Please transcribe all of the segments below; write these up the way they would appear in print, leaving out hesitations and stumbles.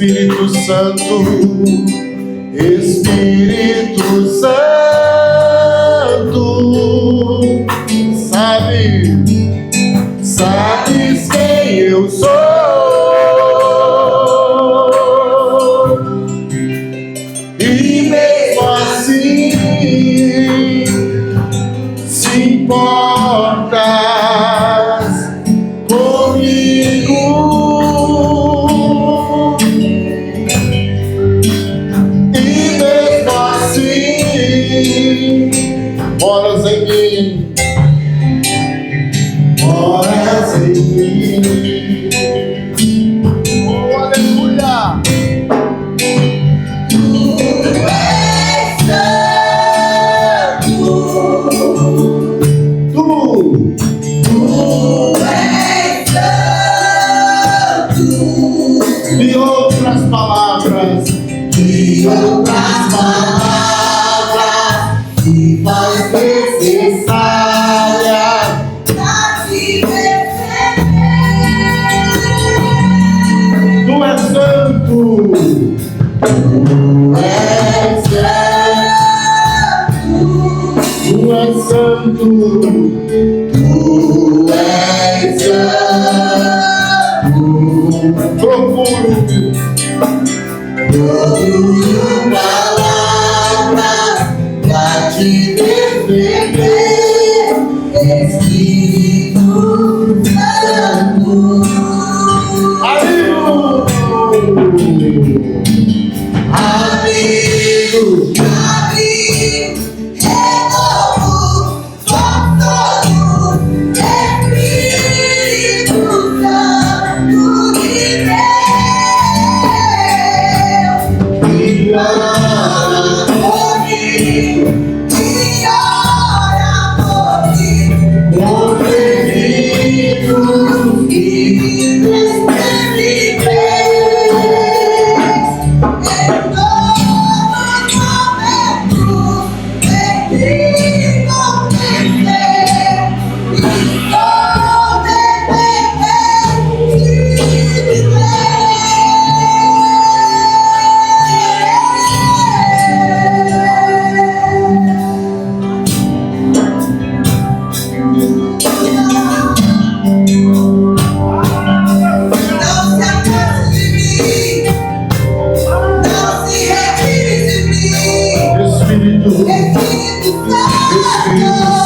Espírito Santo, Espírito Santo, sabes quem eu sou, e mesmo assim se importas comigo, e mesmo assim moras em mim, moras em mim. Oh, aleluia! De outras palavras, que faz necessária pra te perceber. Tu és santo, tu és santo, tu és santo, tu és santo. Procuro palavras pra te defender, Espírito Santo. Amigo, renovo, consolo, Espírito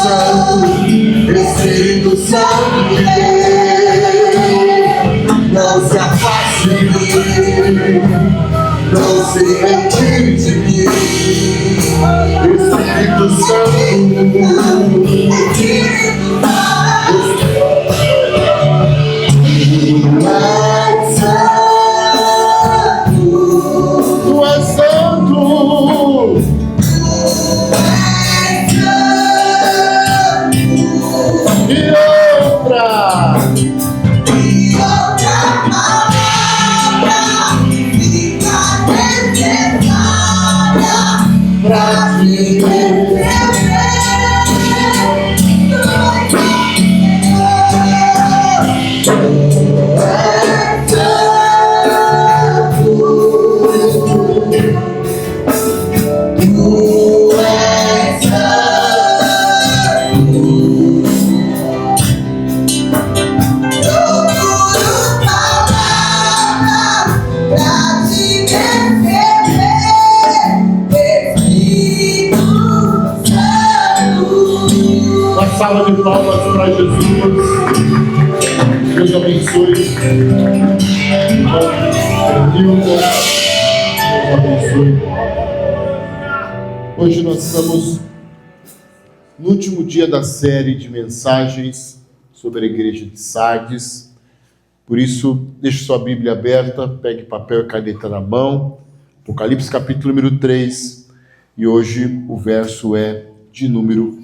Santo de Espírito Santo de Deus, não se afaste de mim, não se retire de mim. Espírito Santo, tu és santo. E outra palavra fica necessária pra te salva de palmas para Jesus. Deus abençoe. Deus abençoe. Hoje nós estamos no último dia da série de mensagens sobre a igreja de Sardes. Por isso, deixe sua Bíblia aberta, pegue papel e caneta na mão. Apocalipse capítulo número 3. E hoje o verso é de número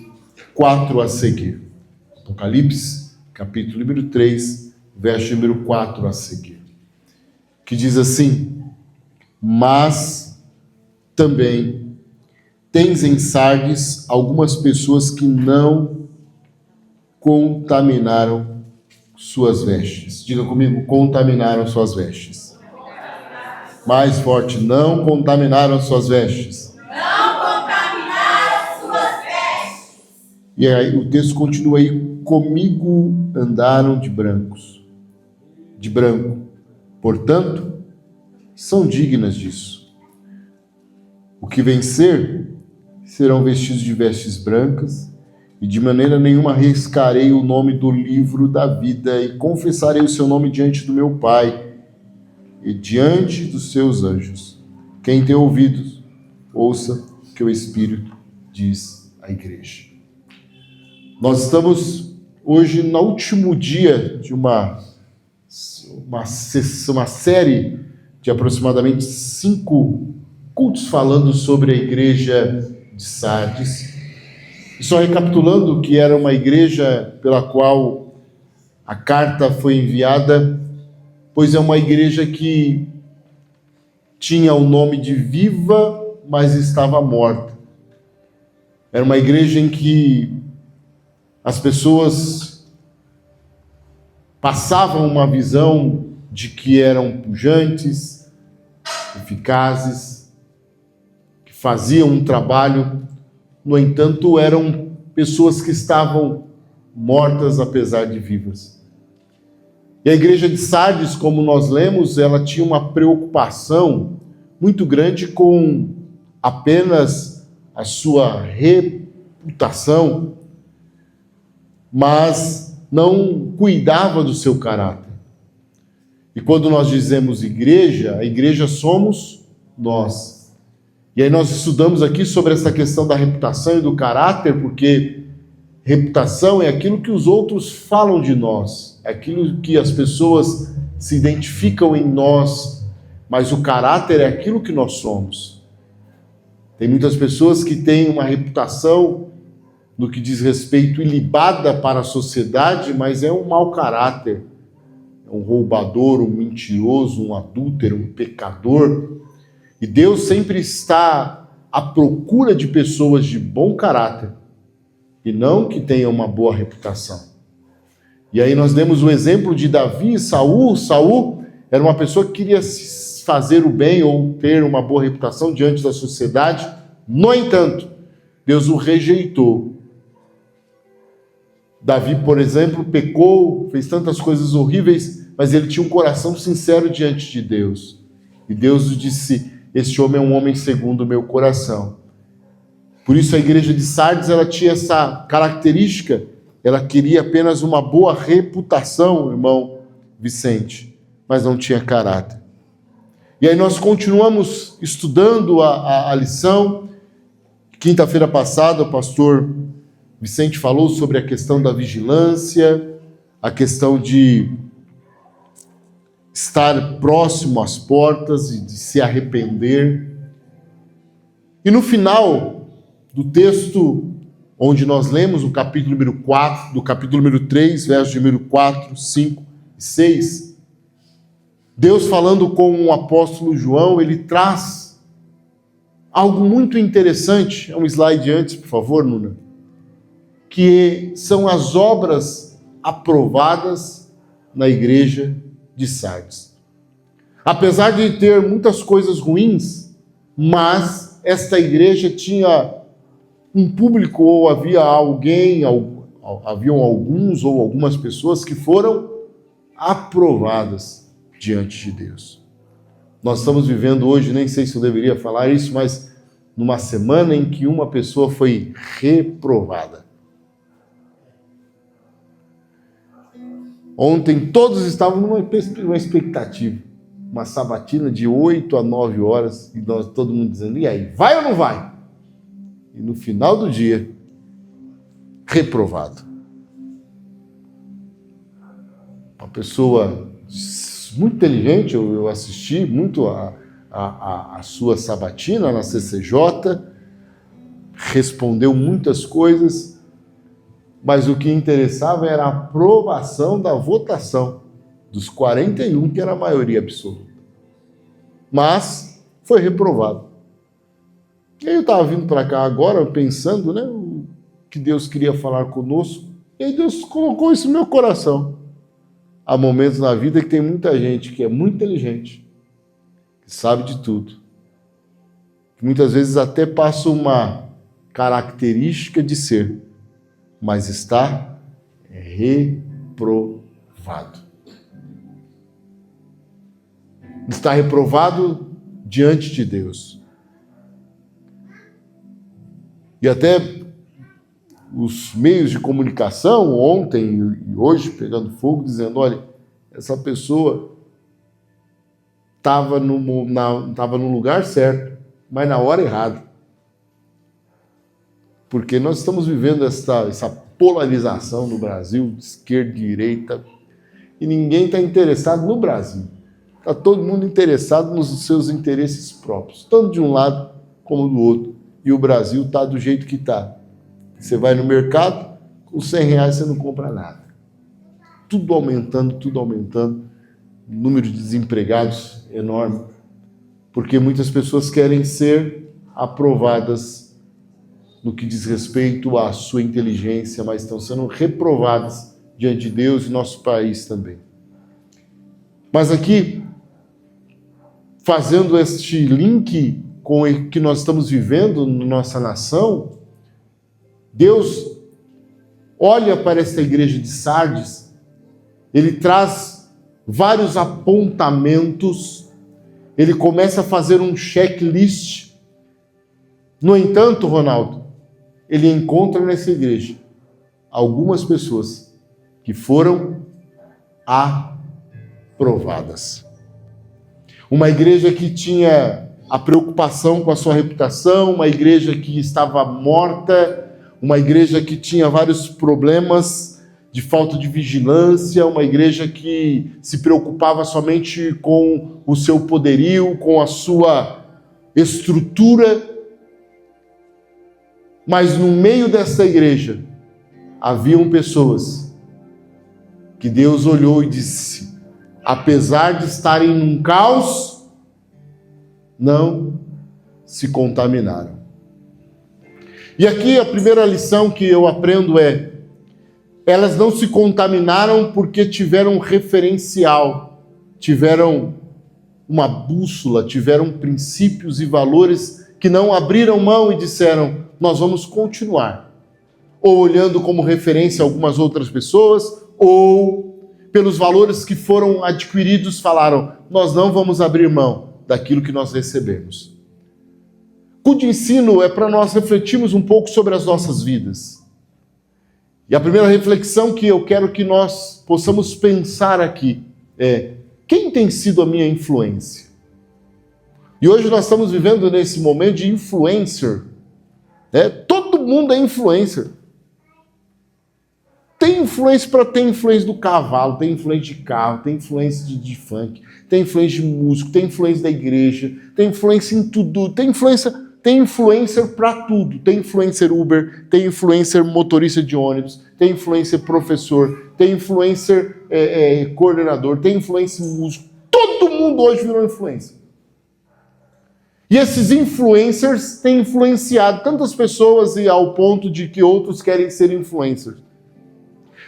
4 a seguir. Apocalipse, capítulo número 3, verso número 4 a seguir. Que diz assim: mas também tens em Sardes algumas pessoas que não contaminaram suas vestes. Diga comigo, contaminaram suas vestes. Mais forte, não contaminaram as suas vestes. Não contaminaram as suas vestes. E aí o texto continua aí, comigo andaram de branco. Portanto, são dignas disso. O que vencer serão vestidos de vestes brancas, e de maneira nenhuma arriscarei o nome do livro da vida, e confessarei o seu nome diante do meu Pai e diante dos seus anjos. Quem tem ouvidos, ouça o que o Espírito diz à igreja. Nós estamos hoje no último dia de uma série de aproximadamente 5 cultos falando sobre a igreja de Sardes. E só recapitulando que era uma igreja pela qual a carta foi enviada, pois é uma igreja que tinha o nome de viva, mas estava morta. Era uma igreja em que as pessoas passavam uma visão de que eram pujantes, eficazes, que faziam um trabalho. No entanto, eram pessoas que estavam mortas apesar de vivas. E a igreja de Sardes, como nós lemos, ela tinha uma preocupação muito grande com apenas a sua reputação, mas não cuidava do seu caráter. E quando nós dizemos igreja, a igreja somos nós. E aí nós estudamos aqui sobre essa questão da reputação e do caráter, porque reputação é aquilo que os outros falam de nós, é aquilo que as pessoas se identificam em nós, mas o caráter é aquilo que nós somos. Tem muitas pessoas que têm uma reputação no que diz respeito ilibada para a sociedade, mas é um mau caráter, é um roubador, um mentiroso, um adúltero, um pecador. E Deus sempre está à procura de pessoas de bom caráter e não que tenham uma boa reputação. E aí nós demos o exemplo de Davi e Saul. Saul era uma pessoa que queria fazer o bem ou ter uma boa reputação diante da sociedade. No entanto, Deus o rejeitou. Davi, por exemplo, pecou, fez tantas coisas horríveis, mas ele tinha um coração sincero diante de Deus. E Deus disse: este homem é um homem segundo o meu coração. Por isso a igreja de Sardes, ela tinha essa característica, ela queria apenas uma boa reputação, irmão Vicente, mas não tinha caráter. E aí nós continuamos estudando a lição. Quinta-feira passada, o pastor Vicente falou sobre a questão da vigilância, a questão de estar próximo às portas e de se arrepender. E no final do texto, onde nós lemos o capítulo número 4, do capítulo número 3, versos número 4, 5 e 6, Deus falando com o apóstolo João, ele traz algo muito interessante. É um slide antes, por favor, Nuna. Que são as obras aprovadas na igreja de Sardes. Apesar de ter muitas coisas ruins, mas esta igreja tinha um público, ou havia haviam alguns ou algumas pessoas que foram aprovadas diante de Deus. Nós estamos vivendo hoje, nem sei se eu deveria falar isso, mas numa semana em que uma pessoa foi reprovada. Ontem todos estavam numa expectativa, uma sabatina de 8 a 9 horas, e nós, todo mundo dizendo: e aí, vai ou não vai? E no final do dia, reprovado. Uma pessoa muito inteligente, eu assisti muito a sua sabatina na CCJ, respondeu muitas coisas, mas o que interessava era a aprovação da votação dos 41, que era a maioria absoluta. Mas foi reprovado. E aí eu estava vindo para cá agora, pensando, né, o que Deus queria falar conosco, e aí Deus colocou isso no meu coração. Há momentos na vida que tem muita gente que é muito inteligente, que sabe de tudo, que muitas vezes até passa uma característica de ser, mas está reprovado. Está reprovado diante de Deus. E até os meios de comunicação, ontem e hoje, pegando fogo, dizendo, olha, essa pessoa estava no lugar certo, mas na hora errada. Porque nós estamos vivendo essa polarização no Brasil, de esquerda e direita, e ninguém está interessado no Brasil. Está todo mundo interessado nos seus interesses próprios, tanto de um lado como do outro. E o Brasil está do jeito que está. Você vai no mercado, com R$100 você não compra nada. Tudo aumentando. O número de desempregados enorme. Porque muitas pessoas querem ser aprovadas no que diz respeito à sua inteligência, mas estão sendo reprovadas diante de Deus e nosso país também. Mas aqui, fazendo este link com o que nós estamos vivendo na nossa nação, Deus olha para esta igreja de Sardes, ele traz vários apontamentos, ele começa a fazer um checklist. No entanto, Ronaldo, ele encontra nessa igreja algumas pessoas que foram aprovadas. Uma igreja que tinha a preocupação com a sua reputação, uma igreja que estava morta, uma igreja que tinha vários problemas de falta de vigilância, uma igreja que se preocupava somente com o seu poderio, com a sua estrutura. Mas no meio dessa igreja haviam pessoas que Deus olhou e disse, apesar de estarem num caos, não se contaminaram. E aqui a primeira lição que eu aprendo é, elas não se contaminaram porque tiveram um referencial, tiveram uma bússola, tiveram princípios e valores que não abriram mão e disseram, nós vamos continuar. Ou olhando como referência algumas outras pessoas, ou pelos valores que foram adquiridos, falaram, nós não vamos abrir mão daquilo que nós recebemos. O de ensino é para nós refletirmos um pouco sobre as nossas vidas. E a primeira reflexão que eu quero que nós possamos pensar aqui é, quem tem sido a minha influência? E hoje nós estamos vivendo nesse momento de influencer. Todo mundo é influencer. Tem influência do cavalo, tem influência de carro, tem influência de funk, tem influência de músico, tem influência da igreja, tem influência em tudo, tem influencer para tudo. Tem influencer Uber, tem influencer motorista de ônibus, tem influencer professor, tem influencer coordenador, tem influencer músico. Todo mundo hoje virou influencer. E esses influencers têm influenciado tantas pessoas e ao ponto de que outros querem ser influencers.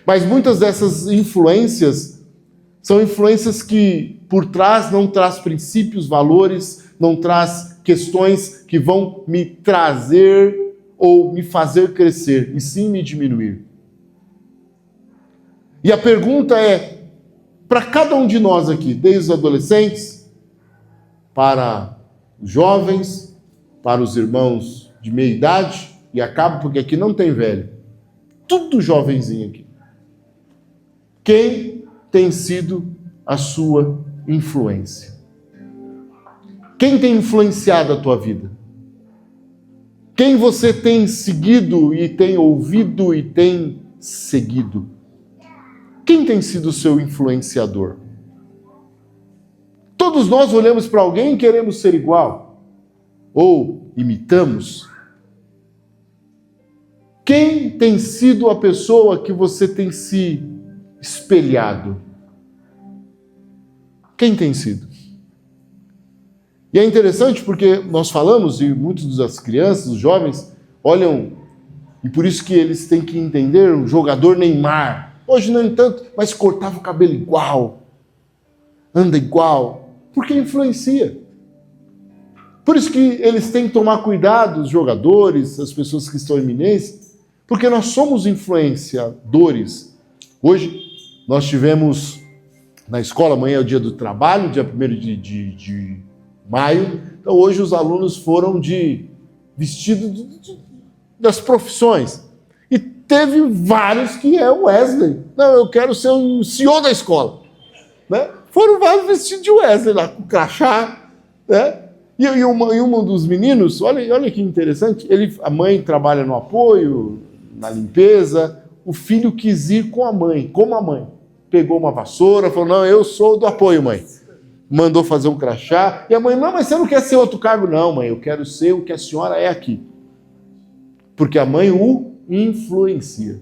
Mas muitas dessas influências são influências que por trás não traz princípios, valores, não traz questões que vão me trazer ou me fazer crescer, e sim me diminuir. E a pergunta é, para cada um de nós aqui, desde os adolescentes, para os jovens, para os irmãos de meia idade, e acabo porque aqui não tem velho, tudo jovenzinho aqui. Quem tem sido a sua influência? Quem tem influenciado a tua vida? Quem você tem seguido e tem ouvido e tem seguido? Quem tem sido o seu influenciador? Todos nós olhamos para alguém e queremos ser igual. Ou imitamos. Quem tem sido a pessoa que você tem se espelhado? Quem tem sido? E é interessante porque nós falamos, e muitas das crianças, os jovens, olham, e por isso que eles têm que entender o jogador Neymar. Hoje não tanto, mas cortava o cabelo igual, anda igual, porque influencia. Por isso que eles têm que tomar cuidado, os jogadores, as pessoas que estão eminentes, porque nós somos influenciadores. Hoje, nós tivemos na escola, amanhã é o dia do trabalho, dia 1º de maio, então hoje os alunos foram vestido das profissões. E teve vários que é o Wesley. Não, eu quero ser o CEO da escola. Né? Foram vários vestidos de Wesley lá, com crachá, né? E um dos meninos, olha que interessante, a mãe trabalha no apoio, na limpeza, o filho quis ir com a mãe, como a mãe. Pegou uma vassoura, falou, não, eu sou do apoio, mãe. Mandou fazer um crachá, e a mãe, não, mas você não quer ser outro cargo? Não, mãe, eu quero ser o que a senhora é aqui. Porque a mãe o influencia.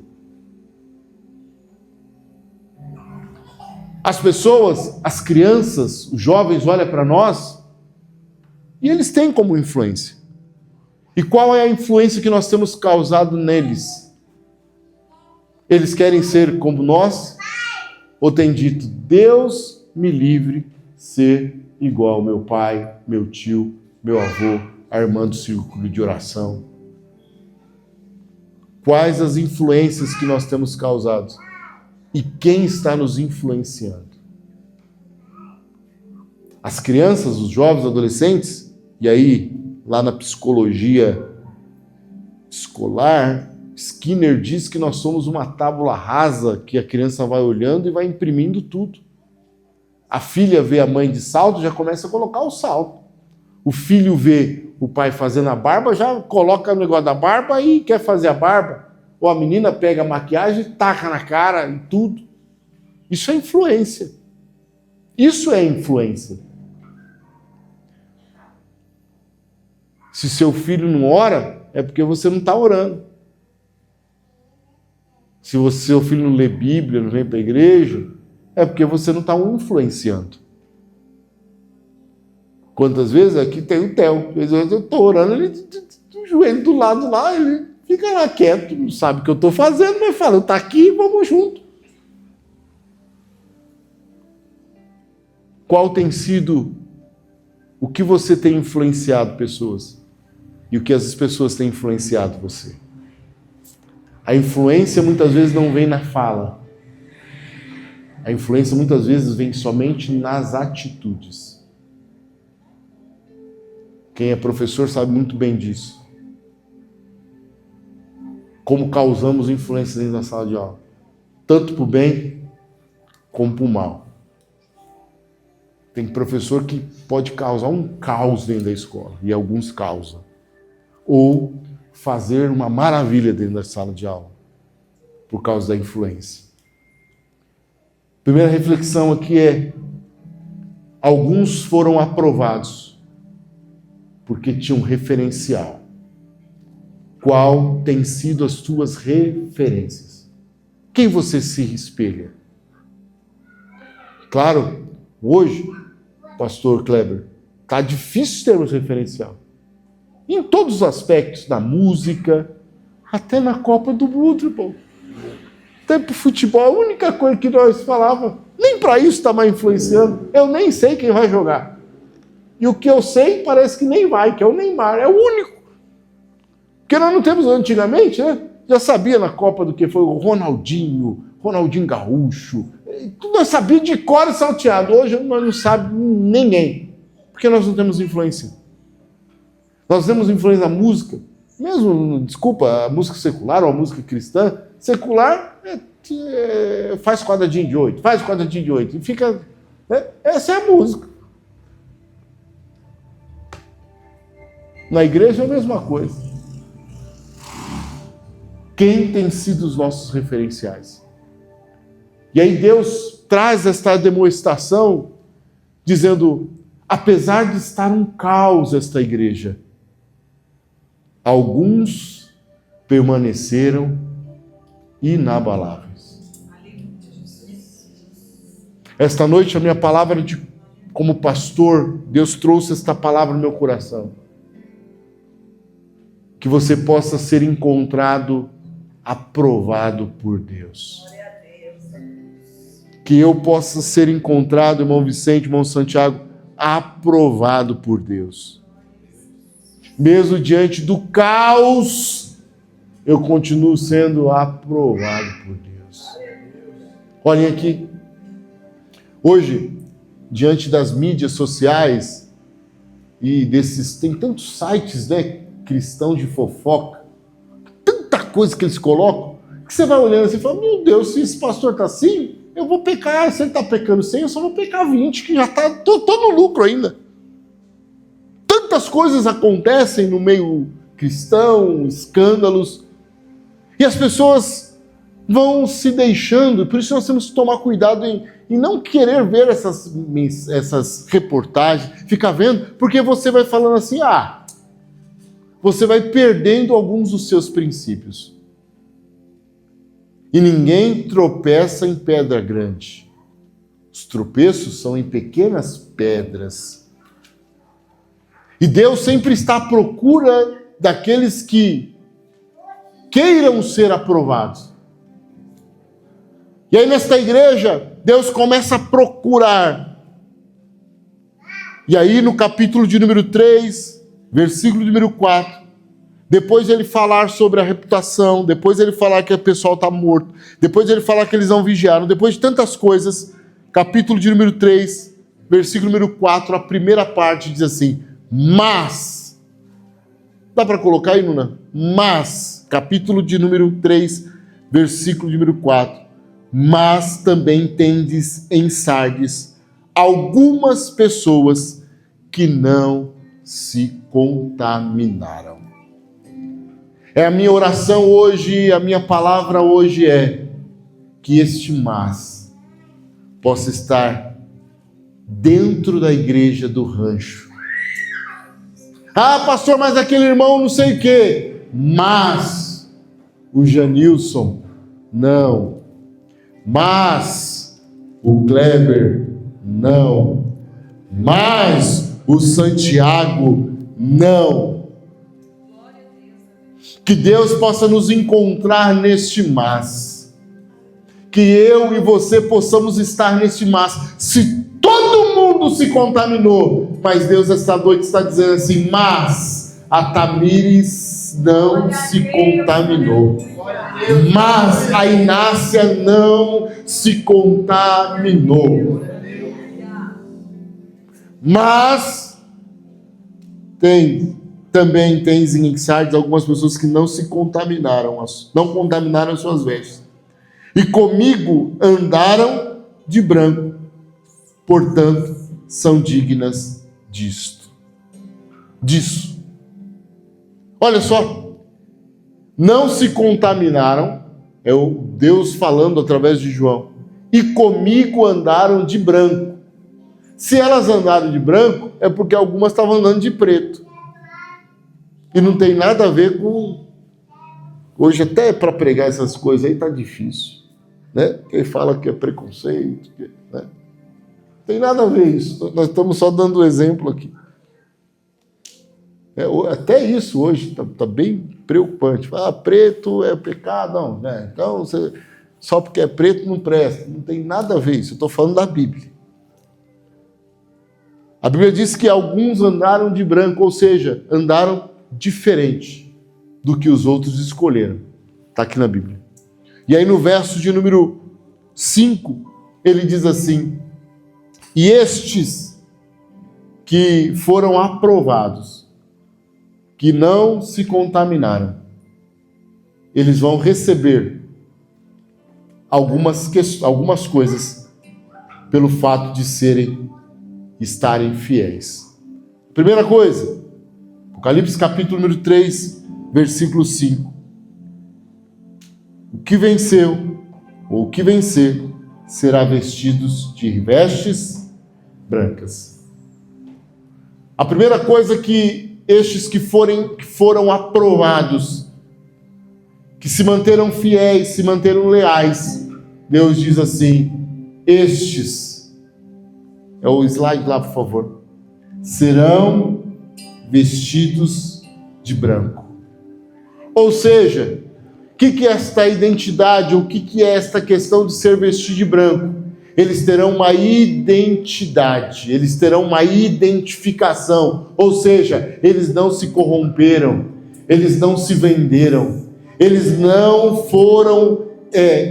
As pessoas, as crianças, os jovens olham para nós e eles têm como influência. E qual é a influência que nós temos causado neles? Eles querem ser como nós? Ou têm dito, Deus me livre ser igual ao meu pai, meu tio, meu avô, a irmã do círculo de oração? Quais as influências que nós temos causado? E quem está nos influenciando? As crianças, os jovens, os adolescentes, e aí, lá na psicologia escolar, Skinner diz que nós somos uma tábula rasa que a criança vai olhando e vai imprimindo tudo. A filha vê a mãe de salto, já começa a colocar o salto. O filho vê o pai fazendo a barba, já coloca o negócio da barba e quer fazer a barba. Ou a menina pega a maquiagem e taca na cara e tudo. Isso é influência. Isso é influência. Se seu filho não ora, é porque você não está orando. Se seu filho não lê Bíblia, não vem para a igreja, é porque você não está o influenciando. Quantas vezes aqui tem o Theo, às vezes eu estou orando, ele o joelho do lado lá, ele fica lá quieto, não sabe o que eu estou fazendo, mas fala, está aqui, vamos junto. Qual tem sido o que você tem influenciado pessoas? E o que as pessoas têm influenciado você? A influência muitas vezes não vem na fala. A influência muitas vezes vem somente nas atitudes. Quem é professor sabe muito bem disso. Como causamos influência dentro da sala de aula. Tanto para o bem, como para o mal. Tem professor que pode causar um caos dentro da escola. E alguns causam. Ou fazer uma maravilha dentro da sala de aula. Por causa da influência. Primeira reflexão aqui é: alguns foram aprovados porque tinham referencial. Qual tem sido as tuas referências? Quem você se espelha? Claro, hoje, pastor Kleber, está difícil termos referencial. Em todos os aspectos, na música, até na Copa do Mundo, pô. Até pro futebol, a única coisa que nós falávamos, nem para isso está mais influenciando. Eu nem sei quem vai jogar. E o que eu sei parece que nem vai, que é o Neymar, é o único. Porque nós não temos antigamente, né? Já sabia na Copa do que foi o Ronaldinho Gaúcho. Tudo nós sabíamos de cor e salteado. Hoje nós não sabemos ninguém. Porque nós não temos influência. Nós temos influência na música. Mesmo, desculpa, a música secular ou a música cristã. Secular faz quadradinho de 8, faz quadradinho de 8. E fica... essa é a música. Na igreja é a mesma coisa. Quem tem sido os nossos referenciais? E aí Deus traz esta demonstração dizendo, apesar de estar um caos esta igreja, alguns permaneceram inabaláveis. Esta noite a minha palavra como pastor, Deus trouxe esta palavra no meu coração. Que você possa ser encontrado aprovado por Deus. Que eu possa ser encontrado, irmão Vicente, irmão Santiago, aprovado por Deus. mesmo diante do caos, eu continuo sendo aprovado por Deus. Olhem aqui. Hoje, diante das mídias sociais e tem tantos sites, né, cristãos de fofoca, tanta coisa que eles colocam, que você vai olhando assim e fala, meu Deus, se esse pastor está assim, eu vou pecar. Se ele está pecando 100, eu só vou pecar 20, que já tô no lucro ainda. Tantas coisas acontecem no meio cristão, escândalos, e as pessoas vão se deixando, por isso nós temos que tomar cuidado em não querer ver essas reportagens, ficar vendo, porque você vai falando assim, você vai perdendo alguns dos seus princípios. E ninguém tropeça em pedra grande. Os tropeços são em pequenas pedras. E Deus sempre está à procura daqueles que queiram ser aprovados. E aí nesta igreja, Deus começa a procurar. E aí no capítulo de número 3, versículo número 4, depois ele falar sobre a reputação, depois ele falar que o pessoal está morto, depois ele falar que eles não vigiaram, depois de tantas coisas, capítulo de número 3, versículo número 4, a primeira parte diz assim, mas, dá para colocar aí, Nuna? Mas, capítulo de número 3, versículo de número 4, mas também tendes em Sardes algumas pessoas que não se contaminaram. É a minha oração hoje, a minha palavra hoje é que este mas possa estar dentro da igreja do rancho. Pastor, mas aquele irmão não sei o quê. Mas o Janilson, não. Mas o Kleber, não. Mas o Santiago, não. Que Deus possa nos encontrar neste mas. Que eu e você possamos estar neste mas. Se todo mundo se contaminou, mas Deus esta noite está dizendo assim, mas a Tamires não se contaminou. Mas a Inácia não se contaminou. Mas também tens em Sardes algumas pessoas que não se contaminaram, não contaminaram as suas vestes. E comigo andaram de branco, portanto, são dignas disso. Olha só, não se contaminaram, é o Deus falando através de João, e comigo andaram de branco. Se elas andaram de branco, é porque algumas estavam andando de preto. E não tem nada a ver com... Hoje até para pregar essas coisas aí tá difícil, né? Quem fala que é preconceito, né? Não tem nada a ver isso. Nós estamos só dando exemplo aqui. Até isso hoje tá bem preocupante. Preto é pecado, não, né? Então, só porque é preto não presta. Não tem nada a ver isso. Eu estou falando da Bíblia. A Bíblia diz que alguns andaram de branco, ou seja, andaram diferente do que os outros escolheram. Está aqui na Bíblia. E aí no verso de número 5, ele diz assim, e estes que foram aprovados, que não se contaminaram, eles vão receber algumas coisas pelo fato de estarem fiéis. Primeira coisa, Apocalipse capítulo número 3, versículo 5. O que venceu, ou o que vencer, será vestidos de vestes brancas. A primeira coisa que estes que foram aprovados, que se manteram fiéis, se manteram leais, Deus diz assim, estes, é o slide lá por favor, serão vestidos de branco. Ou seja, o que é esta identidade, ou o que é esta questão de ser vestido de branco? eles terão uma identidade, eles terão uma identificação, ou seja, eles não se corromperam, eles não se venderam, eles não foram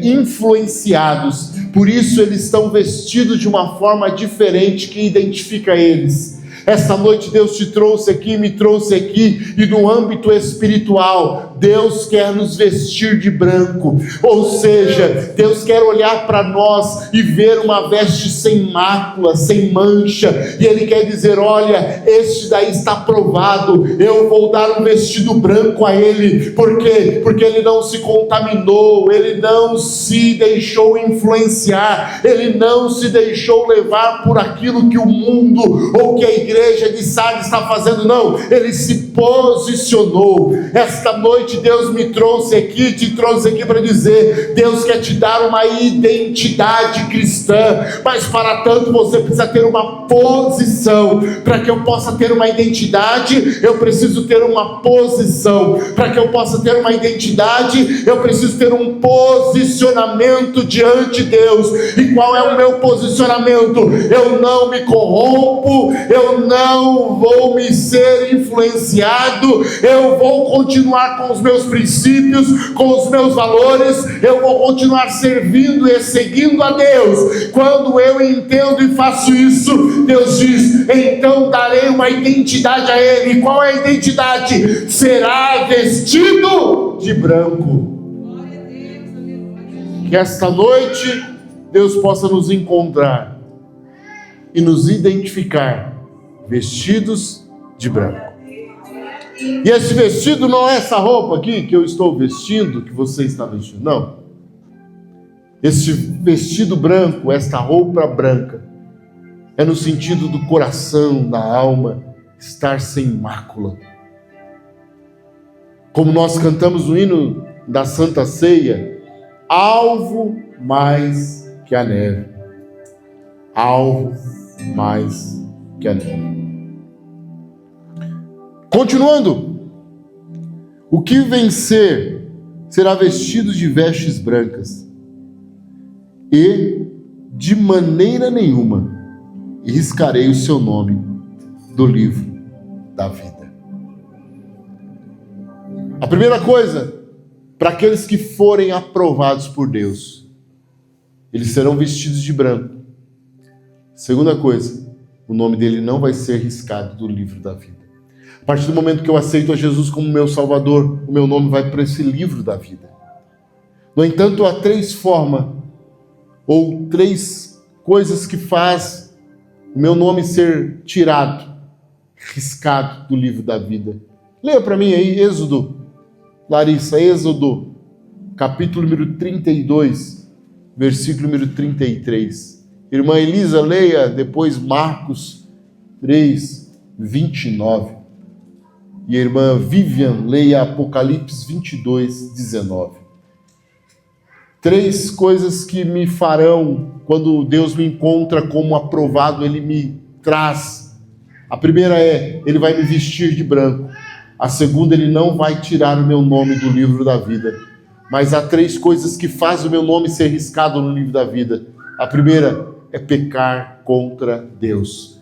influenciados, por isso eles estão vestidos de uma forma diferente que identifica eles. Esta noite Deus te trouxe aqui, me trouxe aqui, e no âmbito espiritual, Deus quer nos vestir de branco, ou seja, Deus quer olhar para nós e ver uma veste sem mácula, sem mancha, e Ele quer dizer: olha, este daí está provado, eu vou dar um vestido branco a ele. Por quê? Porque ele não se contaminou, ele não se deixou influenciar, ele não se deixou levar por aquilo que o mundo ou que a igreja de Sardes está fazendo, não, ele se posicionou. Esta noite Deus me trouxe aqui, te trouxe aqui para dizer: Deus quer te dar uma identidade cristã, mas para tanto você precisa ter uma posição. Para que eu possa ter uma identidade, eu preciso ter uma posição. Para que eu possa ter uma identidade, eu preciso ter um posicionamento diante de Deus. E qual é o meu posicionamento? Eu não me corrompo, eu não vou me ser influenciado, eu vou continuar com os meus princípios, com os meus valores, eu vou continuar servindo e seguindo a Deus. Quando eu entendo e faço isso, Deus diz: então darei uma identidade a Ele. E qual é a identidade? Será vestido de branco. Que esta noite Deus possa nos encontrar e nos identificar vestidos de branco. E esse vestido não é essa roupa aqui que eu estou vestindo, que você está vestindo, não. Este vestido branco, esta roupa branca, é no sentido do coração, da alma, estar sem mácula. Como nós cantamos no hino da Santa Ceia: alvo mais que a neve. Alvo mais que a neve. Continuando, o que vencer será vestido de vestes brancas, e de maneira nenhuma riscarei o seu nome do livro da vida. A primeira coisa, para aqueles que forem aprovados por Deus, eles serão vestidos de branco. Segunda coisa, o nome dele não vai ser riscado do livro da vida. A partir do momento que eu aceito a Jesus como meu Salvador, o meu nome vai para esse livro da vida. No entanto, há três formas, ou três coisas que faz o meu nome ser tirado, riscado do livro da vida. Leia para mim aí, Êxodo, Larissa, Êxodo, capítulo número 32, versículo número 33. Irmã Elisa, leia depois Marcos 3, 29. E a irmã Vivian, leia Apocalipse 22, 19. Três coisas que me farão, quando Deus me encontra como aprovado, Ele me traz. A primeira é: Ele vai me vestir de branco. A segunda, Ele não vai tirar o meu nome do livro da vida. Mas há três coisas que fazem o meu nome ser riscado no livro da vida. A primeira é pecar contra Deus.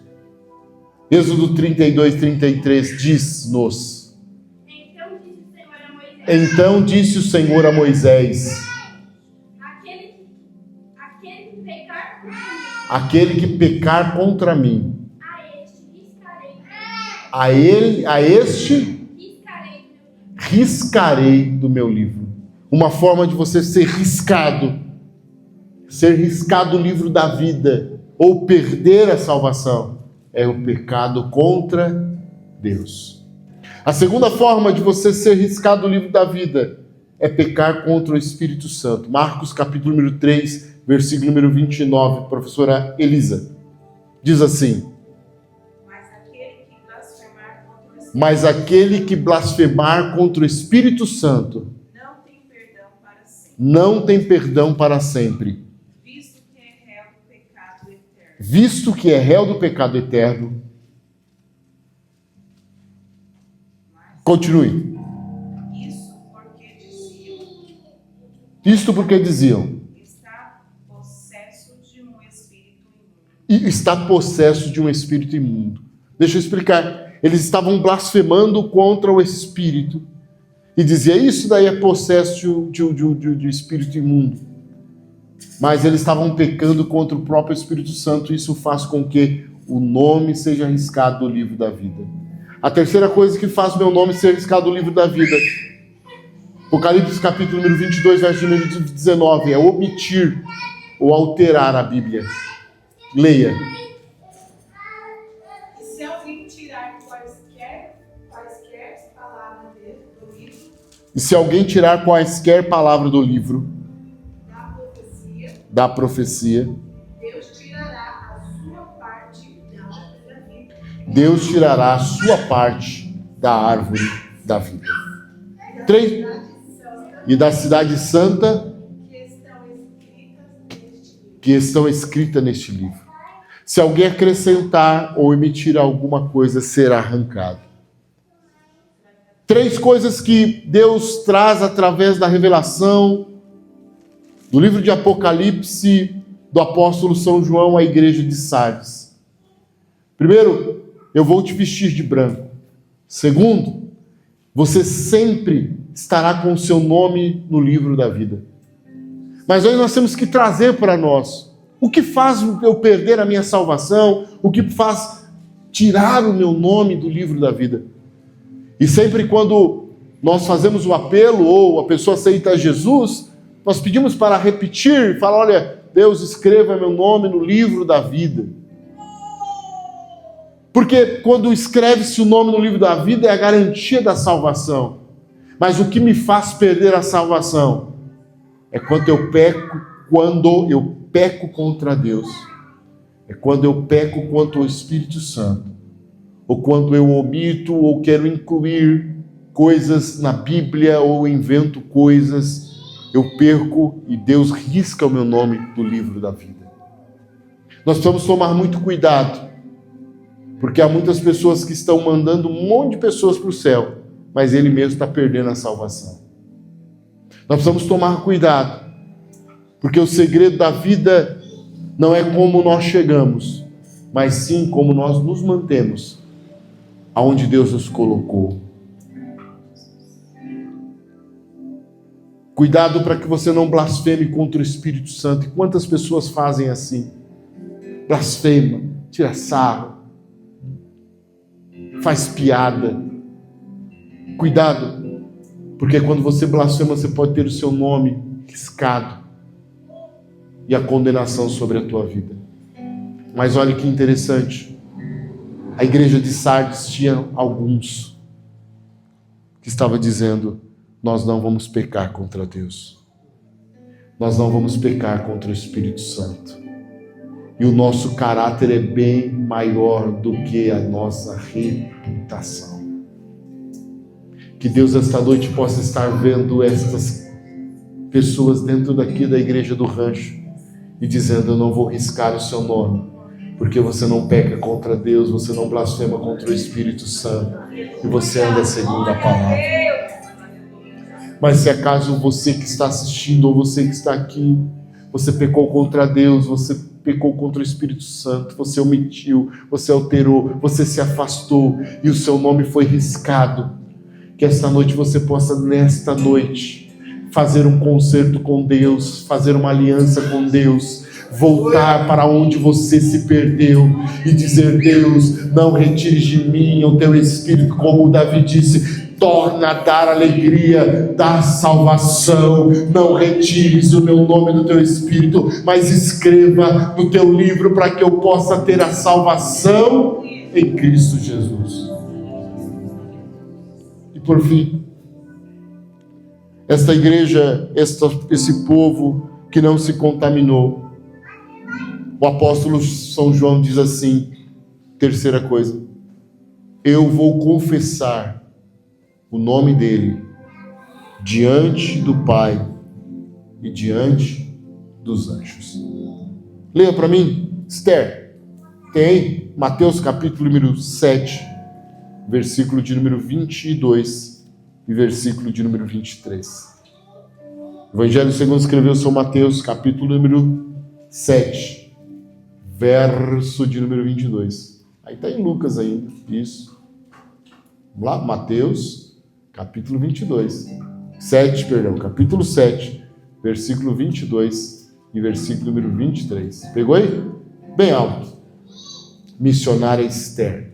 Êxodo 32, 33 diz-nos: então disse o Senhor a Moisés: aquele que pecar contra mim, a este riscarei do meu livro. Uma forma de você ser riscado do livro da vida, ou perder a salvação, é o pecado contra Deus. A segunda forma de você ser riscado do livro da vida é pecar contra o Espírito Santo. Marcos capítulo número 3, versículo número 29, professora Elisa, diz assim: mas aquele que blasfemar contra o Espírito Santo não tem perdão para sempre, visto que é réu do pecado eterno. Continue. Isto porque diziam: está possesso de um e está possesso de um espírito imundo. Deixa eu explicar. Eles estavam blasfemando contra o espírito e dizia, isso daí é possesso de espírito imundo. Mas eles estavam pecando contra o próprio Espírito Santo, e isso faz com que o nome seja arriscado do livro da vida. A terceira coisa que faz meu nome ser arriscado do livro da vida, Apocalipse capítulo número 22, verso número 19, é omitir ou alterar a Bíblia. Leia. E se alguém tirar quaisquer palavras do livro E se alguém tirar quaisquer palavras do livro da profecia, da profecia, Deus tirará a sua parte da árvore da vida. Deus tirará a sua parte da árvore da vida. E da cidade santa que estão escritas neste livro. Se alguém acrescentar ou omitir alguma coisa, será arrancado. 3 coisas que Deus traz através da revelação do livro de Apocalipse do apóstolo São João à igreja de Sardes. Primeiro, eu vou te vestir de branco. Segundo, você sempre estará com o seu nome no livro da vida. Mas hoje nós temos que trazer para nós o que faz eu perder a minha salvação, o que faz tirar o meu nome do livro da vida. E sempre quando nós fazemos o apelo ou a pessoa aceita Jesus, nós pedimos para repetir, falar, olha, Deus, escreva meu nome no livro da vida. Porque quando escreve-se o nome no livro da vida é a garantia da salvação. Mas o que me faz perder a salvação é quando eu peco contra Deus. É quando eu peco contra o Espírito Santo. Ou quando eu omito ou quero incluir coisas na Bíblia ou invento coisas, eu perco e Deus risca o meu nome do livro da vida. Nós precisamos tomar muito cuidado, porque há muitas pessoas que estão mandando um monte de pessoas para o céu, mas ele mesmo está perdendo a salvação. Nós precisamos tomar cuidado, porque o segredo da vida não é como nós chegamos, mas sim como nós nos mantemos aonde Deus nos colocou. Cuidado para que você não blasfeme contra o Espírito Santo. E quantas pessoas fazem assim? Blasfema, tira sarro, faz piada. Cuidado, porque quando você blasfema, você pode ter o seu nome riscado e a condenação sobre a tua vida. Mas olha que interessante, a igreja de Sardes tinha alguns que estavam dizendo, nós não vamos pecar contra Deus, nós não vamos pecar contra o Espírito Santo, e o nosso caráter é bem maior do que a nossa reputação. Que Deus esta noite possa estar vendo estas pessoas dentro daqui da igreja do Rancho e dizendo, eu não vou riscar o seu nome, porque você não peca contra Deus, você não blasfema contra o Espírito Santo, e você anda segundo a palavra. Mas se acaso você que está assistindo, ou você que está aqui, você pecou contra Deus, você pecou contra o Espírito Santo, você omitiu, você alterou, você se afastou, e o seu nome foi riscado, que esta noite você possa, nesta noite, fazer um concerto com Deus, fazer uma aliança com Deus, voltar para onde você se perdeu e dizer, Deus, não retires de mim o teu Espírito, como Davi disse, torna a dar alegria da salvação, não retires o meu nome do teu Espírito, mas escreva no teu livro para que eu possa ter a salvação em Cristo Jesus. E por fim, esta igreja, esse povo que não se contaminou, o apóstolo São João diz assim, terceira coisa, eu vou confessar o nome dele diante do Pai e diante dos anjos. Leia para mim, Esther, tem Mateus capítulo número 7, versículo de número 22 e versículo de número 23. Evangelho segundo escreveu São Mateus, capítulo número 7, verso de número 22. Aí está em Lucas ainda, isso. Vamos lá, Mateus, capítulo 22. Capítulo 7, versículo 22 e versículo número 23. Pegou aí? Bem alto. Missionária Esther.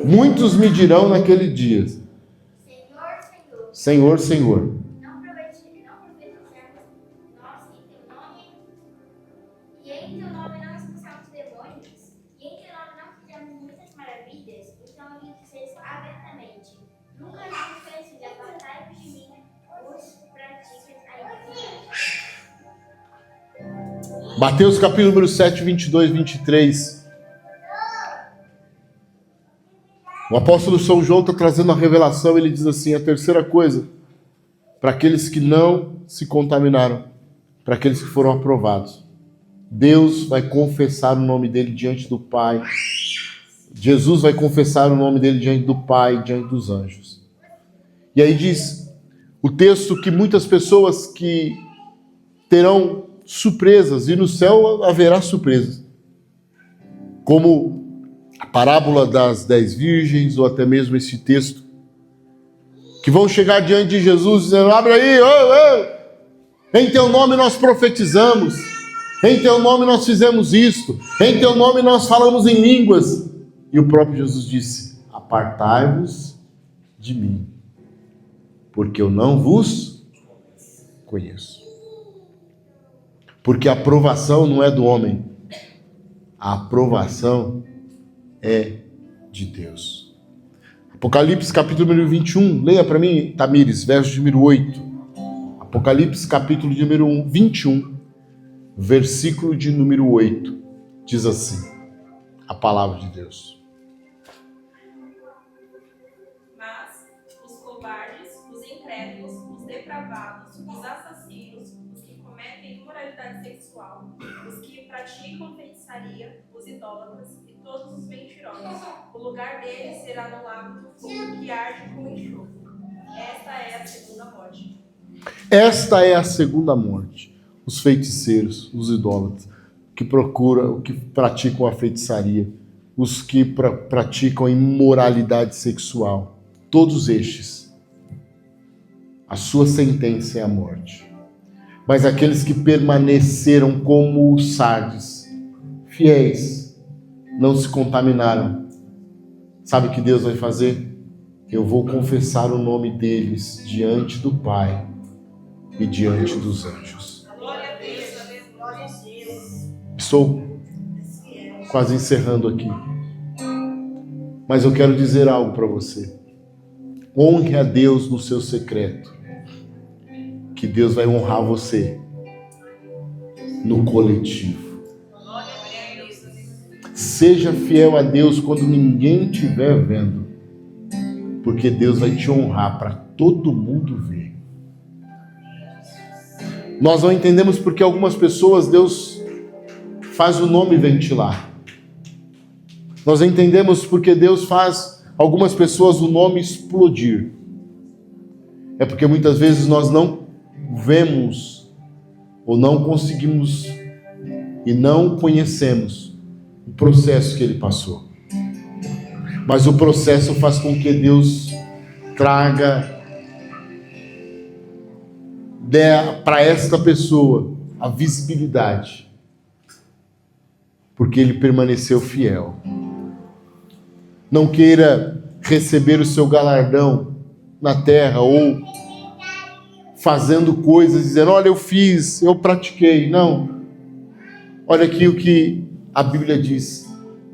Muitos me dirão naquele dia: Senhor, Senhor. Não profetizamos nós em teu nome, e em teu nome não expulsamos demônios, e em teu nome não fizemos muitas maravilhas. Então eu lhe disse abertamente: nunca nos conheci, apartai-vos de mim, os praticas a iniquidade. Mateus capítulo número 7, 22, 23. O apóstolo São João está trazendo a revelação. Ele diz assim: a terceira coisa, para aqueles que não se contaminaram, para aqueles que foram aprovados, Deus vai confessar o nome dele diante do Pai. Jesus vai confessar o nome dele diante do Pai, diante dos anjos. E aí diz o texto que muitas pessoas que terão surpresas, e no céu haverá surpresas, como a parábola das 10 virgens, ou até mesmo esse texto, que vão chegar diante de Jesus dizendo: abre aí, em teu nome nós profetizamos, em teu nome nós fizemos isto, em teu nome nós falamos em línguas. E o próprio Jesus disse: apartai-vos de mim, porque eu não vos conheço. Porque a aprovação não é do homem, a aprovação é de Deus. Apocalipse capítulo número 21, leia para mim, Tamires, verso número 8. Apocalipse capítulo número 21, versículo de número 8, diz assim a palavra de Deus: Mas os covardes, os incrédulos, os depravados, os assassinos, os que cometem imoralidade sexual, os que praticam feitiçaria, os idólatras e todos os mentirosos, o lugar deles será no lago do fogo que arde com enxofre. Esta é a segunda morte. Esta é a segunda morte. Os feiticeiros, os idólatras, que praticam a feitiçaria, os que praticam a imoralidade sexual, todos estes, a sua sentença é a morte. Mas aqueles que permaneceram como os sardes, fiéis, não se contaminaram, sabe o que Deus vai fazer? Eu vou confessar o nome deles diante do Pai e diante dos anjos. Glória a Deus, glória a Deus. Estou quase encerrando aqui, mas eu quero dizer algo para você. Honre a Deus no seu secreto, que Deus vai honrar você no coletivo. Seja fiel a Deus quando ninguém estiver vendo, porque Deus vai te honrar para todo mundo ver. Nós não entendemos porque algumas pessoas Deus faz o nome ventilar. Nós entendemos porque Deus faz algumas pessoas o nome explodir. É porque muitas vezes nós não vemos ou não conseguimos e não conhecemos o processo que ele passou. Mas o processo faz com que Deus traga para esta pessoa a visibilidade, porque ele permaneceu fiel. Não queira receber o seu galardão na terra ou fazendo coisas, dizendo: olha, eu fiz, eu pratiquei. Não. Olha aqui o que a Bíblia diz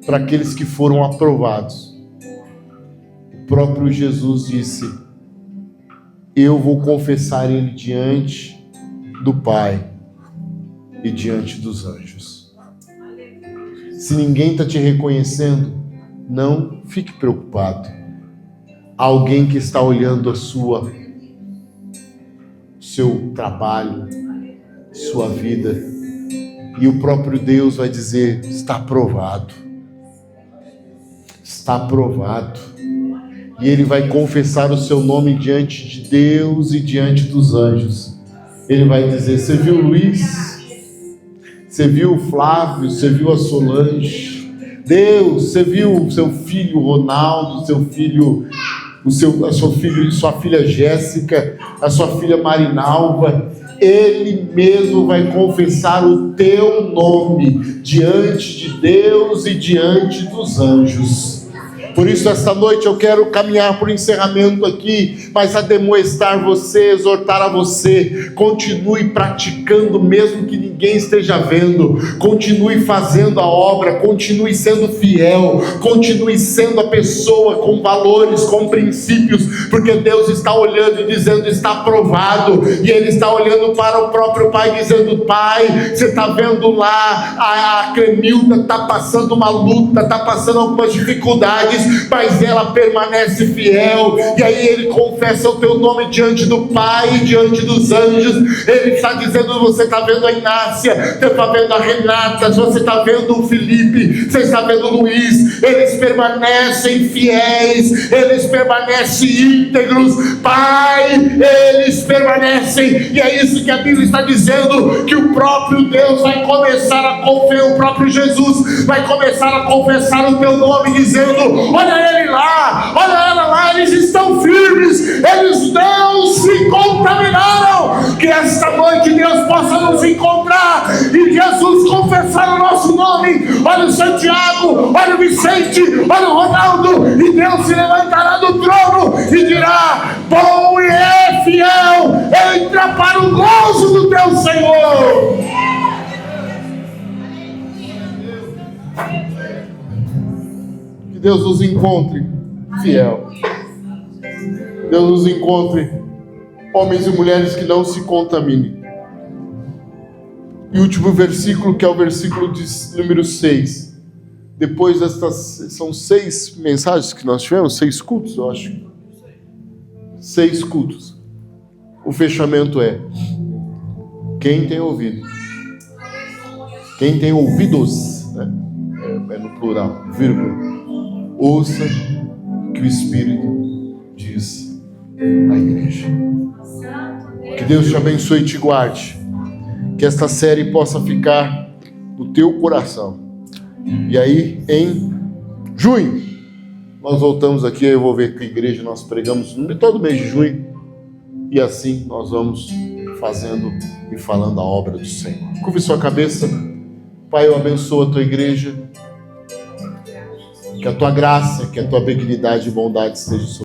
para aqueles que foram aprovados. O próprio Jesus disse: eu vou confessar ele diante do Pai e diante dos anjos. Se ninguém está te reconhecendo, não fique preocupado. Há alguém que está olhando seu trabalho, sua vida, e o próprio Deus vai dizer: está aprovado. Está aprovado. E ele vai confessar o seu nome diante de Deus e diante dos anjos. Ele vai dizer: você viu o Luiz? Você viu o Flávio? Você viu a Solange? Deus, você viu o seu filho Ronaldo, seu filho, sua filha Jéssica, a sua filha Marinalva? Ele mesmo vai confessar o teu nome diante de Deus e diante dos anjos. Por isso, esta noite eu quero caminhar para o encerramento aqui, mas ademoestar você, exortar a você: continue praticando, mesmo que ninguém esteja vendo, continue fazendo a obra, continue sendo fiel, continue sendo a pessoa com valores, com princípios, porque Deus está olhando e dizendo: está aprovado, e Ele está olhando para o próprio Pai, dizendo: Pai, você está vendo lá, a Cremilda está passando uma luta, está passando algumas dificuldades, mas ela permanece fiel, e aí ele confessa o teu nome diante do Pai e diante dos anjos. Ele está dizendo: você está vendo a Inácia, você está vendo a Renata, você está vendo o Felipe, você está vendo o Luiz, eles permanecem fiéis, eles permanecem íntegros, Pai, eles permanecem, e é isso que a Bíblia está dizendo, que o próprio Deus vai começar a confessar, o próprio Jesus vai começar a confessar o teu nome, dizendo: olha ele lá, olha ela lá, eles estão firmes, eles não se contaminaram. Que esta noite Deus possa nos encontrar e Jesus confessar o nosso nome. Olha o Santiago, olha o Vicente, olha o Ronaldo, e Deus se levantará do trono e dirá: bom e fiel, entra para o gozo do teu Senhor. Que Deus nos encontre fiel. Deus nos encontre homens e mulheres que não se contaminem. E o último versículo, que é o versículo de número 6. Depois destas, são 6 mensagens que nós tivemos, 6 cultos, eu acho. 6 cultos. O fechamento é: quem tem ouvido? Quem tem ouvidos, né? É no plural, vírgula. Ouça o que o Espírito diz à igreja. Que Deus te abençoe e te guarde. Que esta série possa ficar no teu coração. E aí, em junho, nós voltamos aqui. Eu vou ver que igreja nós pregamos todo mês de junho. E assim nós vamos fazendo e falando a obra do Senhor. Curve sua cabeça. Pai, eu abençoo a tua igreja. Que a tua graça, que a tua benignidade e bondade esteja sobre